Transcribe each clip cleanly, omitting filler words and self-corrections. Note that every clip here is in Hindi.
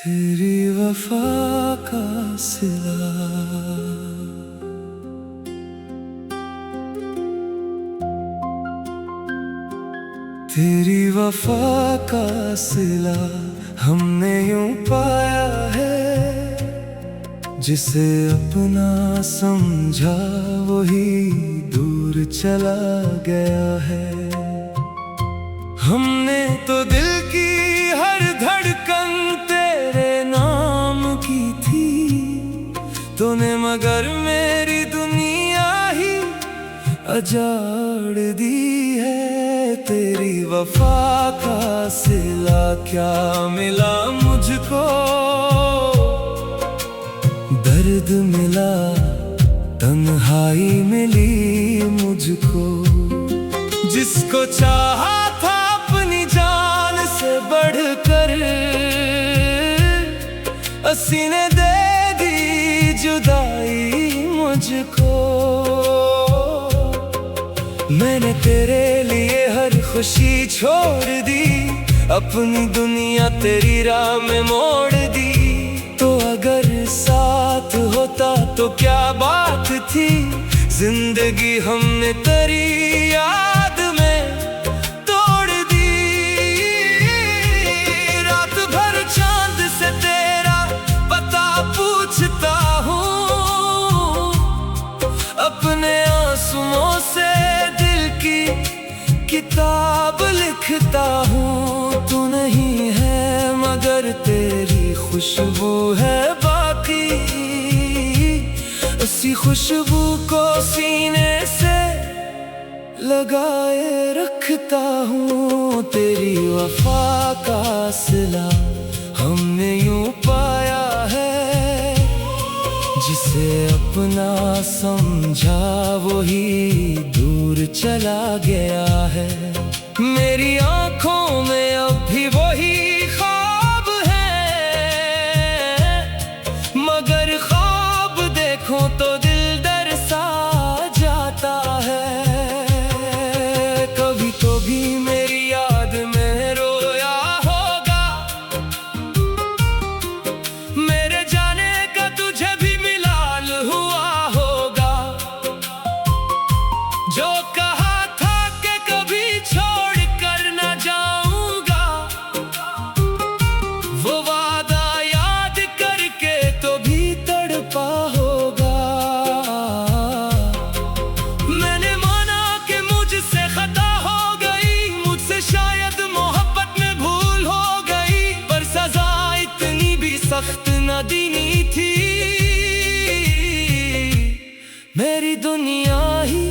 तेरी वफा का सिला। तेरी वफा का सिला हमने यूं पाया है, जिसे अपना समझा वही दूर चला गया है। हमने तो दिल की हर धड़कन तेरे नाम की थी, तूने मगर मेरी दुनिया ही अजाड़ दी है। तेरी वफा का सिला क्या मिला मुझको, दर्द मिला, तन्हाई मिली मुझको। जिसको चाहा था अपनी जान से बढ़कर, हंसी ने दे दी जुदाई मुझको। मैंने तेरे लिए हर खुशी छोड़ दी, अपनी दुनिया तेरी राह में मोड़ दी। तो अगर साथ होता तो क्या बात थी, जिंदगी हमने तेरी याद में तोड़ दी। रात भर चांद से तेरा पता पूछता हूँ, अपने आंसुओं से दिल की किताब लिखता हूँ। तू नहीं है मगर तेरी खुशबू है बाकी, उसी खुशबू को सीने से लगाए रखता हूँ। तेरी वफा का सिला हमने यूं पाया है, जिसे अपना समझा वही दूर चला गया है। मेरी आंखों में अब भी वही ख्वाब है, मगर ख्वाब देखो तो दिल डर सा जाता है। कभी तो भी मेरी याद में रोया होगा, मेरे जाने का तुझे भी मिलाल हुआ होगा। जो कहा था कि कभी छोड़ कर न जाऊंगा, वो वादा याद करके तो भी तड़पा होगा। मैंने माना कि मुझसे खता हो गई, मुझसे शायद मोहब्बत में भूल हो गई, पर सजा इतनी भी सख्त न देनी थी। मेरी दुनिया ही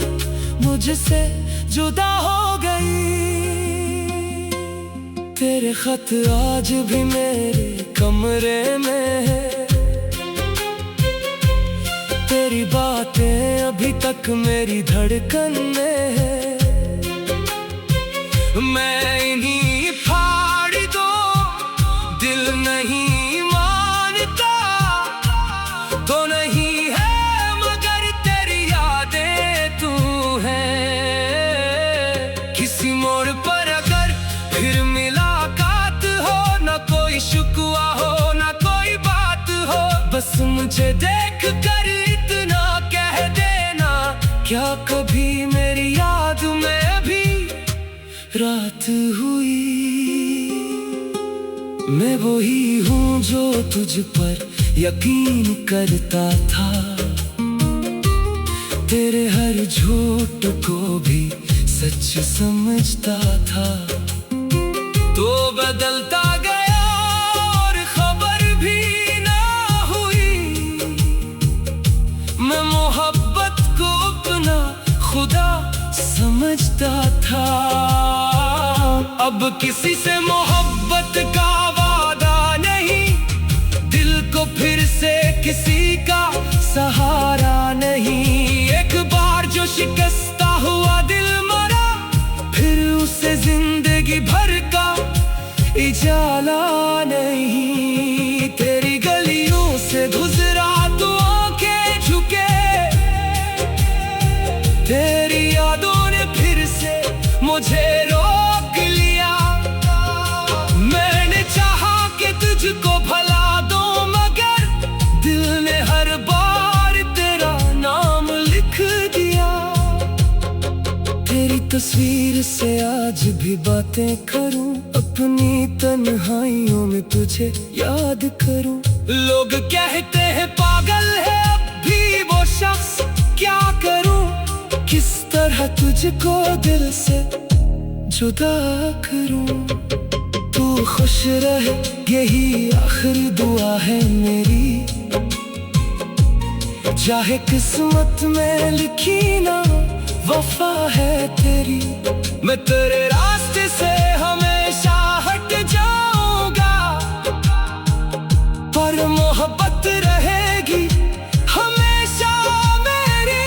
मुझसे जुदा हो गई। तेरे खत आज भी मेरे कमरे में है, तेरी बातें अभी तक मेरी धड़कन में है। मैं इन्हीं फाड़ दो दिल नहीं मानता, तो नहीं है मगर तेरी यादें तू है। किसी मोड़ पर अगर फिर मुलाकात हो, ना कोई शुक्वा हो ना कोई बात हो, बस मुझे देख कर इतना कह देना, क्या कभी मेरी याद में भी रात हुई। मैं वही हूँ जो तुझ पर यकीन करता था, तेरे हर झूठ को भी सच समझता था। तो बदलता गया और खबर भी ना हुई, मैं मोहब्बत को अपना खुदा समझता था। अब किसी से मोहब्बत का वादा नहीं, दिल को फिर से किसी का सहारा नहीं। एक बार जो शिकस्ता हुआ दिल मरा, फिर उसे जिंदगी भर का इजाला नहीं। तेरी गलियों से गुजरा तो आंखें झुके, तेरी यादों ने फिर से मुझे रोक लिया। मैंने चाहा कि तुझको भला तस्वीर से आज भी बातें करूं, अपनी तन्हाइयों में तुझे याद करूं। लोग कहते हैं पागल है अब भी वो शख्स, क्या करूं किस तरह तुझको दिल से जुदा करूं। तू खुश रहे यही आखिरी दुआ है मेरी, चाहे किस्मत में लिखी ना वफा है तेरी। मैं तेरे रास्ते से हमेशा हट जाऊंगा, पर मोहब्बत रहेगी हमेशा मेरी।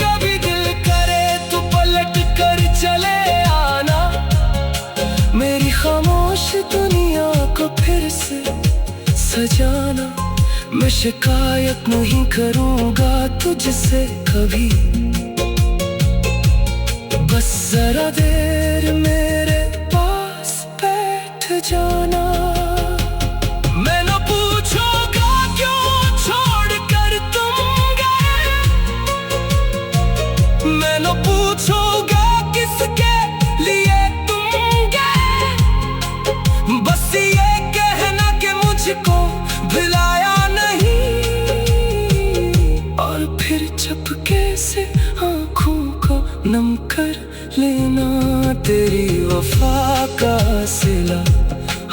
कभी दिल करे तो पलट कर चले आना, मेरी खामोश दुनिया को फिर से सजाना। मैं शिकायत नहीं करूंगा तुझसे कभी, बस जरा देर मेरे पास बैठ जाना। मैं न पूछूंगा क्यों छोड़कर तुम गए, मैं न पूछूंगा किसके लिए तुम गए। बस ये कहना कि मुझको भुलाया फिर चुपके से आँखों को नम कर लेना। तेरी वफा का सिला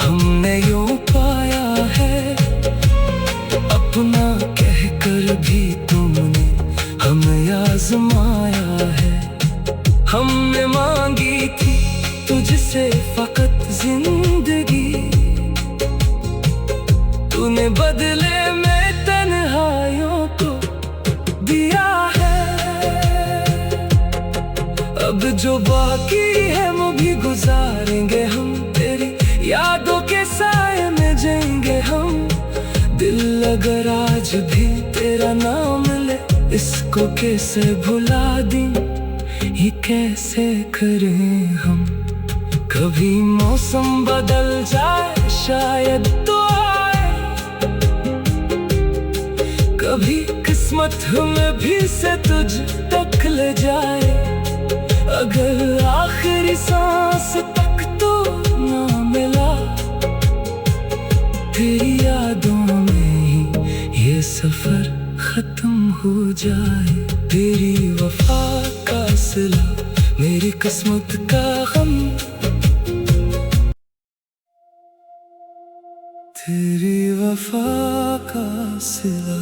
हमने यूं पाया है, अपना कहकर भी तुमने हमें आजमाया है। हमने मांगी थी तुझसे फकत जिंदगी, तूने बदले में तन्हाइयों को दिया है। अब जो बाकी है वो भी गुजारेंगे हम, तेरी यादों के साए में जाएंगे हम। दिल अगर आज भी तेरा नाम ले, इसको कैसे भुला दें, ये कैसे करें हम। कभी मौसम बदल जाए शायद तो आए, कभी किस्मत हमें भी से तुझ तक ले जाए। अगर आखिरी सांस तक तो ना मिला, तेरी यादों में ही ये सफर खत्म हो जाए। तेरी वफा का सिला मेरी किस्मत का गम, तेरी वफा का सिला।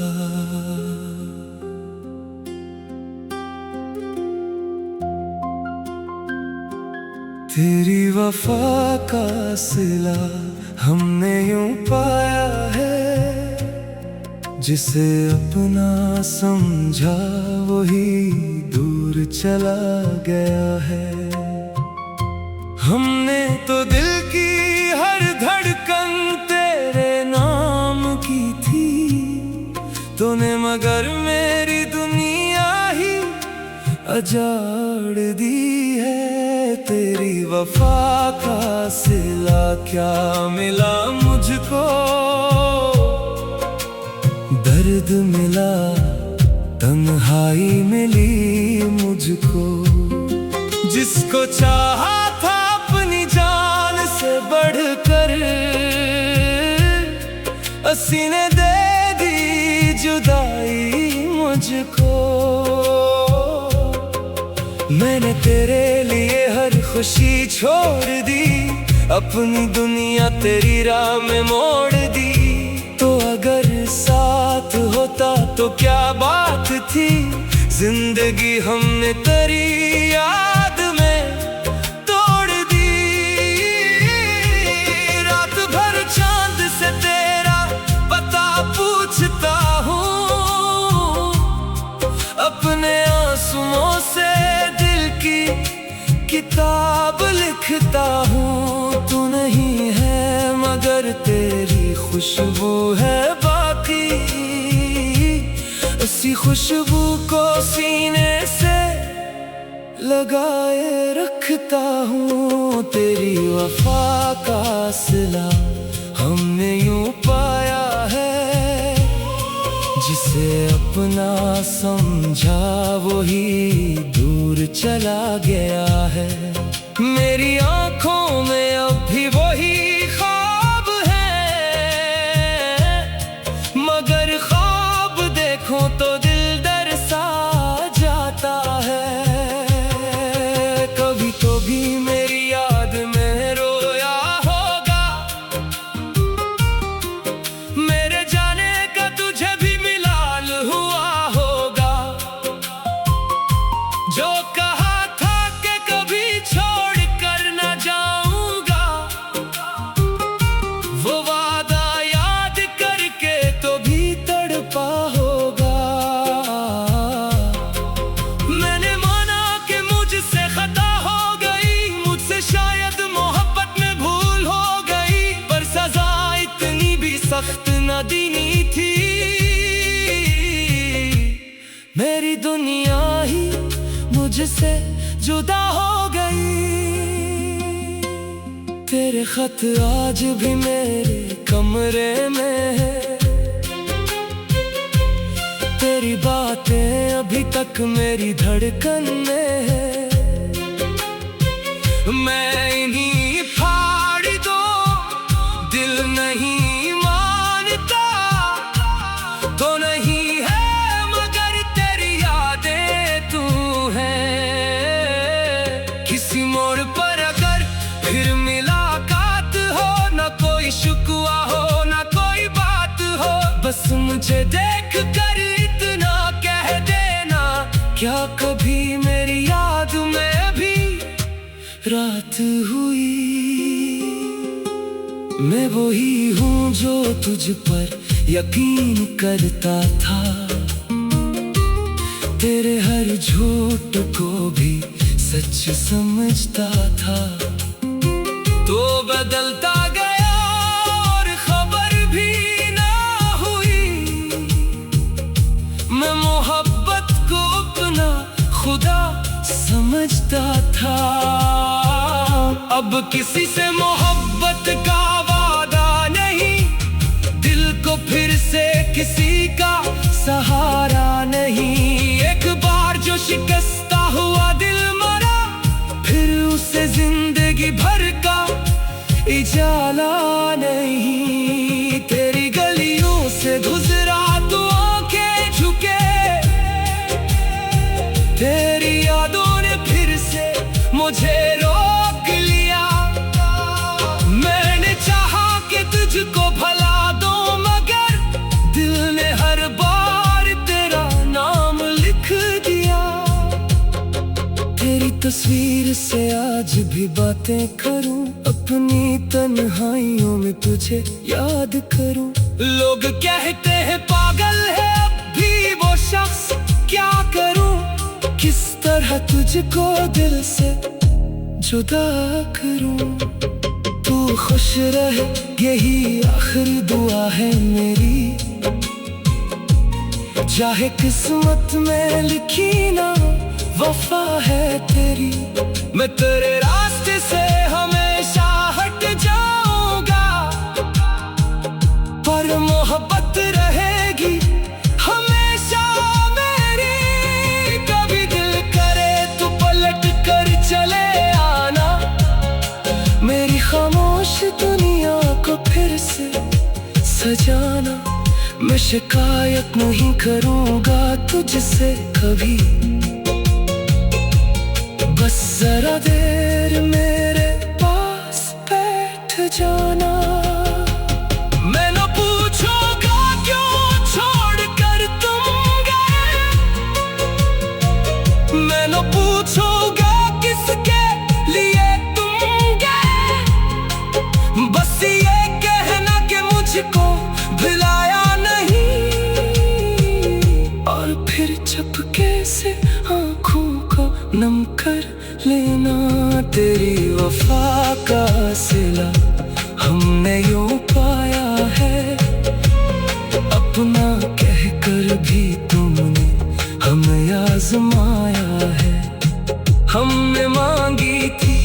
तेरी वफा का सिला हमने यूं पाया है, जिसे अपना समझा वही दूर चला गया है। हमने तो दिल की हर धड़कन तेरे नाम की थी, तूने मगर मेरी दुनिया ही अजाड़ दी है। तेरी वफा का सिला क्या मिला मुझको, दर्द मिला तन्हाई मिली मुझको। जिसको चाहा था अपनी जान से बढ़कर, असी ने दे दी जुदाई मुझको। मैंने तेरे लिए हर खुशी छोड़ दी, अपनी दुनिया तेरी राह में मोड़ दी। तो अगर साथ होता तो क्या बात थी, जिंदगी हमने तेरी याद में तोड़ दी। रात भर चांद से तेरा पता पूछता हूँ, अपने आंसुओं से दिल की किताब लिखता हूँ। तू नहीं है मगर तेरी खुशबू है बाकी, उसी खुशबू को सीने से लगाए रखता हूँ। तेरी वफा का सिला हमने यूं पाया है, जिसे अपना समझा वही दूर चला गया है। मेरी आंखों में अब भी वही ख्वाब है, मगर ख्वाब देखो तो दिल डर सा जाता है। कभी तो भी मेरी याद में रोया होगा, मेरे जाने का तुझे भी मिलाल हुआ होगा। जो कहा था कि कभी छोड़ कर न जाऊंगा, वो वादा याद करके तो भी तड़पा होगा। मैंने माना कि मुझसे खता हो गई, मुझसे शायद मोहब्बत में भूल हो गई, पर सजा इतनी भी सख्त न देनी थी। मेरी दुनिया ही मुझसे जुदा हो गई। तेरे खत आज भी मेरे कमरे में है, तेरी बातें अभी तक मेरी धड़कन में है। मैं इन्हीं फाड़ दो दिल नहीं मानता तो नहीं है, मगर तेरी यादें तू है। किसी मोड़ पर अगर फिर मुलाकात हो, न कोई शिकवा हो न कोई बात हो, बस मुझे देख कर इतना कह देना, क्या कभी मेरी याद में भी रात हुई। मैं वही हूँ जो तुझ पर यकीन करता था, तेरे हर झूठ को भी सच समझता था। तो बदलता गया और खबर भी ना हुई, मैं मोहब्बत को अपना खुदा समझता था। अब किसी से मोहब्बत का वादा नहीं, दिल को फिर से किसी का सहारा नहीं। एक बार जो शिकस्ता हुआ दिल मरा, फिर उसे जिंदगी भर का इजाला नहीं। तेरी गलियों से गुजरा तो आंखें झुके, तेरी यादों ने फिर से मुझे रोक लिया। मैंने चाहा कि तुझको भला दो, मगर दिल ने हर बार तेरा नाम लिख दिया। तेरी तस्वीर से आज भी बातें करूं, अपनी तन्हाइयों में तुझे याद करूं। लोग कहते हैं पागल है अब भी वो शख्स, क्या करूं किस तरह तुझको दिल से जुदा करूं। तू खुश रहे यही आखिरी दुआ है मेरी, चाहे किस्मत में लिखी ना वफा है तेरी। मैं तेरे रास्ते से हमेशा हट जाऊंगा, पर मोहब्बत रहेगी हमेशा मेरी। कभी दिल करे तो पलट कर चले आना, मेरी खामोश दुनिया को फिर से सजाना। मैं शिकायत नहीं करूंगा तुझसे कभी, बस जरा देर मेरे पास बैठ जाना। मैं न पूछूंगा क्यों छोड़ कर तुम गए, मैं न पूछूंगा किसके लिए तुम गए। बस ये कहना कि मुझको भुलाया नहीं, और फिर चुपके से आंखों को नम कर लेना। तेरी वफा का सिला हमने यूं पाया है, अपना कहकर भी तुमने हमें आजमाया है। हमने मांगी थी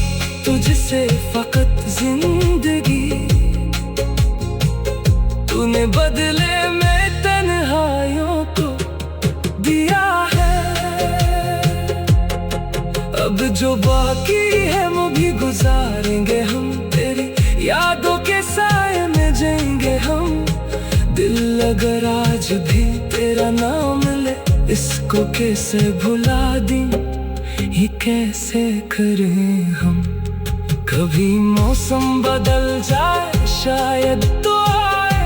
तुझसे फकत जिंदगी, तूने बदले में तन्हाइयों को दिया है। जो बाकी है वो भी गुजारेंगे हम, तेरी यादों के साए में जाएंगे हम। दिल अगर आज भी तेरा नाम ले, इसको कैसे भुला दी, ये कैसे करें हम। कभी मौसम बदल जाए शायद तो आए,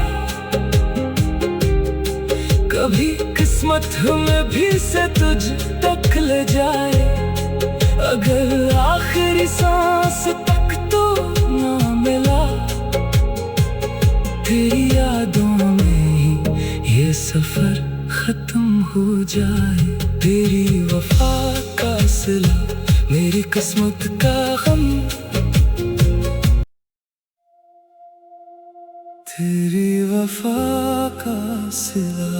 कभी किस्मत हमें भी से तुझ तक ले जाए। अगर आखिरी सांस तक तो ना मिला, तेरी यादों में ही ये सफर खत्म हो जाए। तेरी वफा का सिला मेरी किस्मत का गम, तेरी वफा का सिला।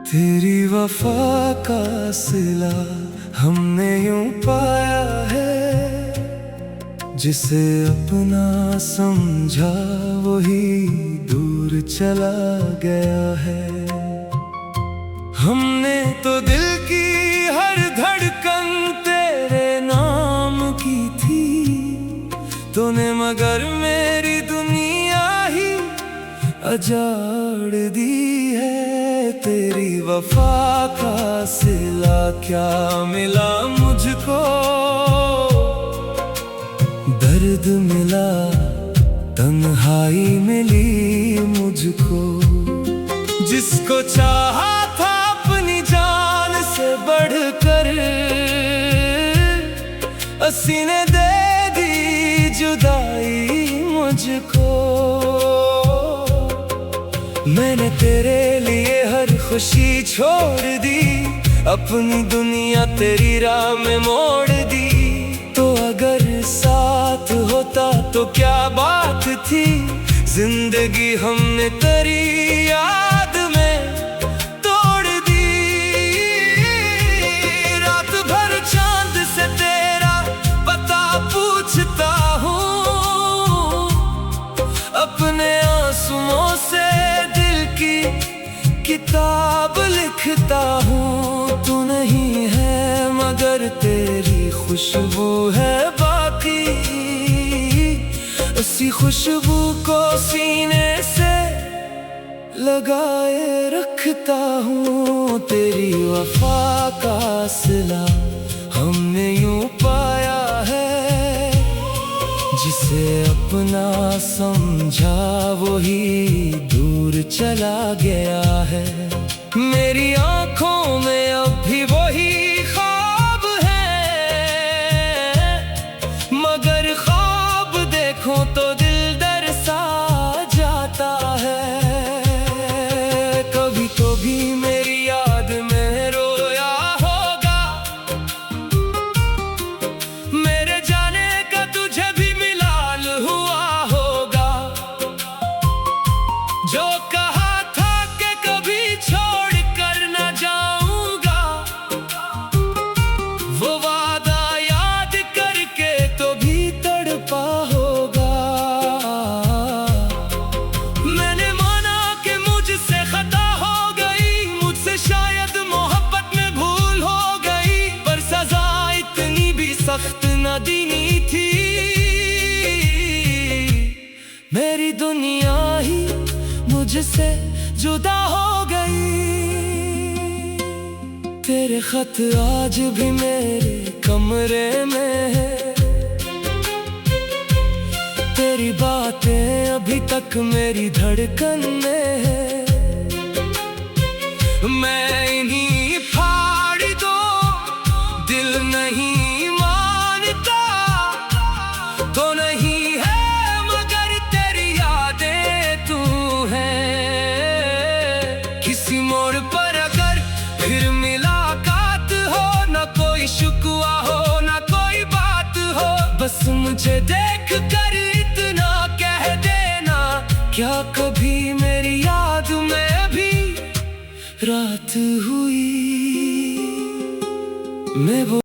तेरी वफा का सिला हमने यूं पाया है, जिसे अपना समझा वही दूर चला गया है। हमने तो दिल की हर धड़कन तेरे नाम की थी, तूने मगर मेरी दुनिया ही अजाड़ दी है। तेरी वफा का सिला क्या मिला मुझको, दर्द मिला तन्हाई मिली मुझको। जिसको चाहा था अपनी जान से बढ़कर, सीने दे दी जुदाई मुझको। मैंने तेरे लिए हर खुशी छोड़ दी, अपनी दुनिया तेरी राह में मोड़ दी। तो अगर साथ होता तो क्या बात थी, जिंदगी हमने तेरी याद में तोड़ दी। रात भर चांद से तेरा पता पूछता हूँ, अपने आंसुओं से दिल की किताब लिखता हूँ। तू नहीं है मगर तेरी खुशबू है बाकी, उसी खुशबू को सीने से लगाए रखता हूँ। तेरी वफा का सिला हमने यूं पाया है, जिसे अपना समझा वही दूर चला गया है। मेरी आंखों में अब भी वही ख्वाब है, मगर ख्वाब देखूं तो दिल डर सा जाता है। कभी तो भी मेरी याद में रोया होगा, मेरे जाने का तुझे भी मिलाल हुआ होगा। जो कहा था कि कभी छोड़ कर न जाऊंगा, वो वादा याद करके तो भी तड़पा होगा। मैंने माना कि मुझसे खता हो गई, मुझसे शायद मोहब्बत में भूल हो गई, पर सजा इतनी भी सख्त न देनी थी। मेरी दुनिया ही मुझसे जुदा हो गई। तेरे खत आज भी मेरे कमरे में है, तेरी बातें अभी तक मेरी धड़कन में है। मैं इन्हीं